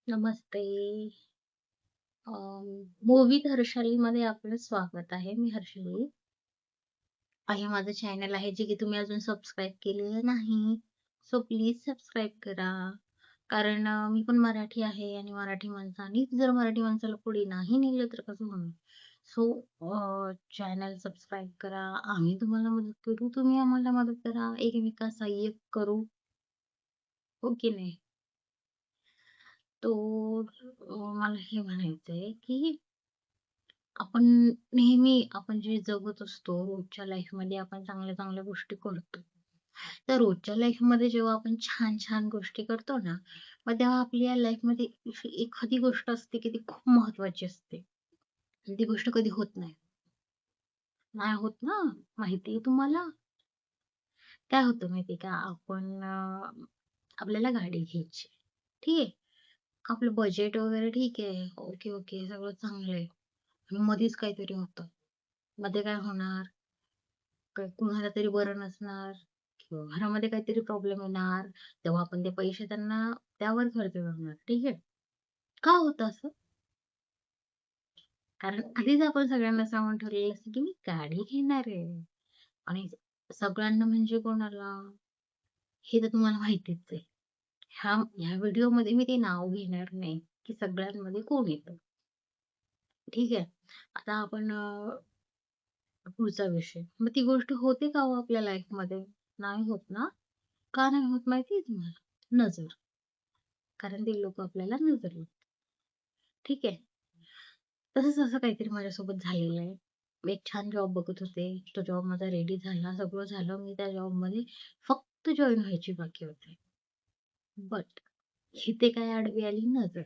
नमस्ते. Movie हर्षालीमध्ये आपलं स्वागत आहे. मी हर्षाली. हे माझं चॅनल आहे जे की तुम्ही अजून सबस्क्राईब केलेलं नाही. सो प्लीज सबस्क्राईब करा. कारण मी पण मराठी आहे आणि मराठी माणसांनी जर मराठी माणसाला पुढे नाही नेलं तर कसं होणार? सो चॅनल सबस्क्राईब करा. आम्ही तुम्हाला मदत करू, तुम्ही आम्हाला मदत करा. एकमेकांना सहाय्य करू. हो की नाही? तो मला हे म्हणायचंय की आपण जे जगत असतो रोजच्या लाईफमध्ये आपण चांगल्या-चांगल्या गोष्टी करतो. तर रोजच्या लाईफमध्ये जेव्हा आपण छान-छान गोष्टी करतो ना, मग तेव्हा आपल्या लाईफमध्ये एखादी गोष्ट असते की ती खूप महत्त्वाची असते. आणि ती गोष्ट कधी होत नाही. नाही होत ना, माहिती तुम्हाला? काय होतं माहिती का? आपल्याला गाडी घ्यायची. ठीक आहे. आपलं बजेट वगैरे ठीक आहे. Okay, okay. सगळं चांगलं आहे. आणि मध्येच काहीतरी होतं. मध्ये काय होणार? कुणाला तरी बरं नसणार किंवा घरामध्ये काहीतरी प्रॉब्लेम येणार, तेव्हा आपण ते पैसे त्यांना त्यावर खर्च करणार. ठीक आहे. का होतं असं? कारण आधीच आपण सगळ्यांना सांगून ठेवलेलं असतं, की मी गाडी घेणार आहे आणि सगळ्यांना म्हणजे कोणाला? हे तर तुम्हाला माहितीच आहे. ह्या व्हिडिओमध्ये मी ते नाव घेणार नाही, की सगळ्यांमध्ये कोण येतं. ठीक आहे. आता आपण पुढचा विषय. मग ती गोष्ट होते का हो आपल्या लाईफमध्ये? नाही होत ना? का नाही होत माहिती तुम्हाला? नजर. कारण ते लोकं आपल्याला नजर लावतात. ठीक आहे. तसंच असं काहीतरी माझ्यासोबत झालेलं आहे. मी एक छान जॉब बघत होते. तो जॉब माझा रेडी झाला, सगळं झालं. मी त्या जॉबमध्ये फक्त जॉइन व्हायची बाकी होते. बट इथे काय आडवी आली नजर.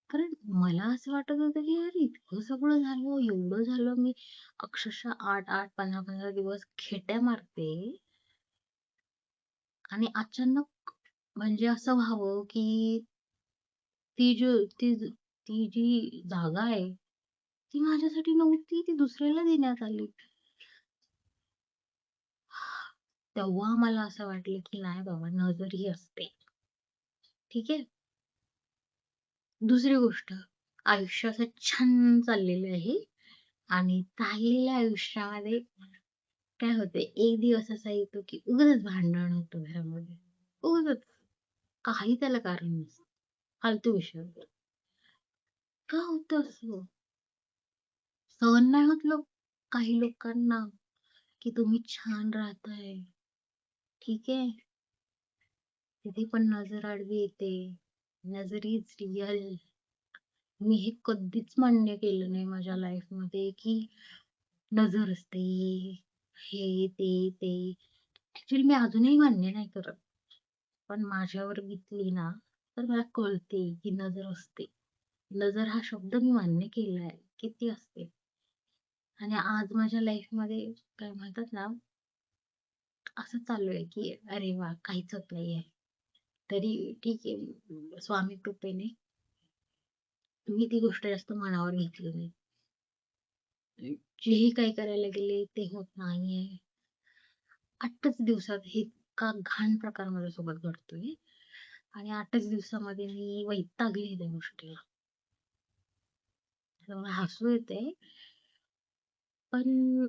कारण मला असं वाटत होतं, की यार इतकं सगळं झालं, एवढं झालं. मी अक्षरशः 8-8, 15-15 दिवस खेट्या मारते आणि अचानक म्हणजे असं व्हावं, की ती जी ती ती जी जागा आहे, ती माझ्यासाठी नव्हती, ती दुसऱ्याला देण्यात आली. तेव्हा मला असं वाटलं, की नाही बाबा नजर ही असते. ठीक आहे. दुसरी गोष्ट, आयुष्य असं छान चाललेलं आहे आणि चाललेल्या आयुष्यामध्ये काय होते, एक दिवस असा येतो, की उगाचच भांडण होतं घरामध्ये. उगाचच. काही त्याला कारण नसतं. फालतू विषयावर. का होतं असं? सहन नाही होत काही लोकांना, की तुम्ही छान राहताय. ठीक आहे. तिथे पण नजर आडवी येते. नजर इज रिअल. मी हे कधीच मान्य केलं नाही माझ्या लाईफमध्ये, की नजर असते. हे, ते. ॲक्चुअली मी अजूनही मान्य नाही करत. पण माझ्यावर बितली ना, तर मला कळते, की नजर असते. नजर हा शब्द मी मान्य केलाय, की ती असते. आणि आज माझ्या लाईफमध्ये काय म्हणतात ना, असं चालू आहे, की अरे वाह! काहीच होत नाहीये. तरी ठीक आहे, स्वामी कृपेने मी ती गोष्ट जास्त मनावर घेतली नाही. जेही काही करायला गेले ते होत नाहीये. 8च दिवसात हे इतका घाण प्रकार माझ्यासोबत घडतोय आणि 8च दिवसामध्ये मी वैतागले त्या गोष्टीला. तर मला हसू येतंय. पण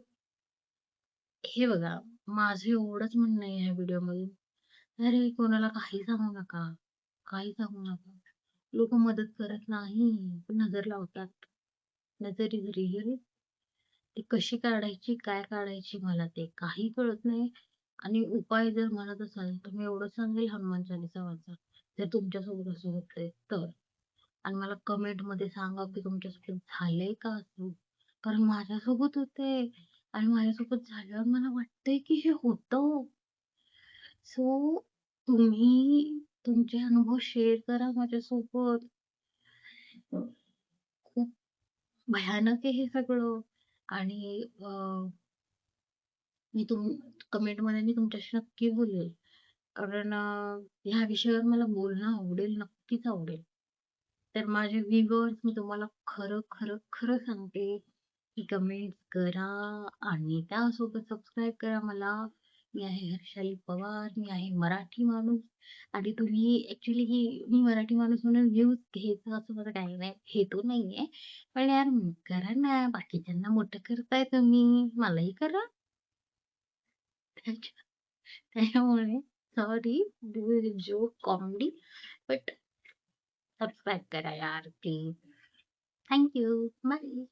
हे बघा, माझं एवढंच म्हणणं आहे ह्या व्हिडिओमधून, अरे कोणाला काही सांगू नका. काही सांगू नका. लोकं मदत करत नाही, पण नजर लावतात. नजर इज रिअल. ती कशी काढायची, काय काढायची मला ते काही कळत नाही. आणि उपाय जर म्हणत असाल, तर मी एवढंच सांगेल हनुमान चालीसा वाचा. जर तुमच्यासोबत असं होतंय तर. आणि मला कमेंटमध्ये सांगा, की तुमच्यासोबत झालंय का असं? कारण माझ्यासोबत होतंय आणि माझ्यासोबत झाल्यावर मला वाटतंय, की हे होतं. सो तुम्ही तुमचे अनुभव शेअर करा माझ्यासोबत. खूप भयानक आहे हे सगळं आणि मी कमेंटमध्ये मी तुमच्याशी नक्की बोलेल. कारण ह्या विषयावर मला बोलणं आवडेल, नक्कीच आवडेल. तर माझे व्ह्यूअर्स मी तुम्हाला खरं सांगते, की कमेंट्स करा आणि त्यासोबत सबस्क्राईब करा मला. मी आहे हर्षाली पवार, मी आहे मराठी माणूस आणि तुम्ही ॲक्चुअली मी मराठी माणूस म्हणून व्ह्यूज घ्यायचं असं माझं काही नाही, हेतू नाहीये. पण यार करा ना, बाकीच्यांना मोठं करताय तुम्ही, मलाही करा. त्याच्या त्याच्यामुळे sorry, this is a joke, comedy, but subscribe करा यार प्लीज. Thank you. बाय.